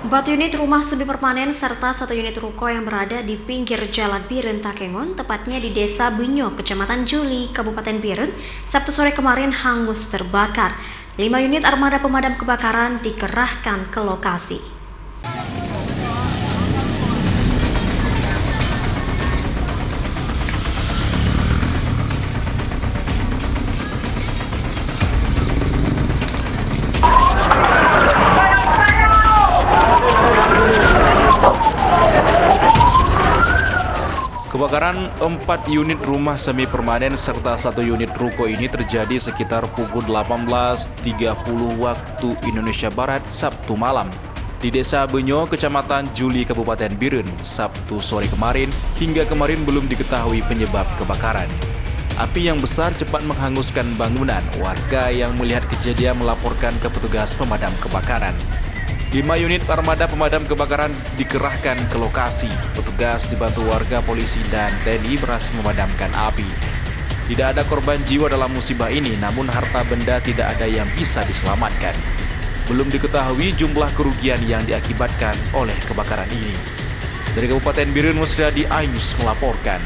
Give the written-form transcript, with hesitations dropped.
4 unit rumah semi permanen serta 1 unit ruko yang berada di pinggir Jalan Biren Takengon, tepatnya di Desa Benyo, Kecamatan Juli, Kabupaten Biren, Sabtu sore kemarin hangus terbakar. 5 unit armada pemadam kebakaran dikerahkan ke lokasi. Kebakaran 4 unit rumah semi permanen serta 1 unit ruko ini terjadi sekitar pukul 18.30 waktu Indonesia Barat Sabtu malam di Desa Benyo, Kecamatan Juli, Kabupaten Biren, Sabtu sore kemarin. Hingga kemarin belum diketahui penyebab kebakaran. Api yang besar cepat menghanguskan bangunan. Warga yang melihat kejadian melaporkan ke petugas pemadam kebakaran. 5 unit armada pemadam kebakaran dikerahkan ke lokasi. Petugas dibantu warga, polisi, dan TNI berhasil memadamkan api. Tidak ada korban jiwa dalam musibah ini, namun harta benda tidak ada yang bisa diselamatkan. Belum diketahui jumlah kerugian yang diakibatkan oleh kebakaran ini. Dari Kabupaten Biren, Musradi Ainus melaporkan.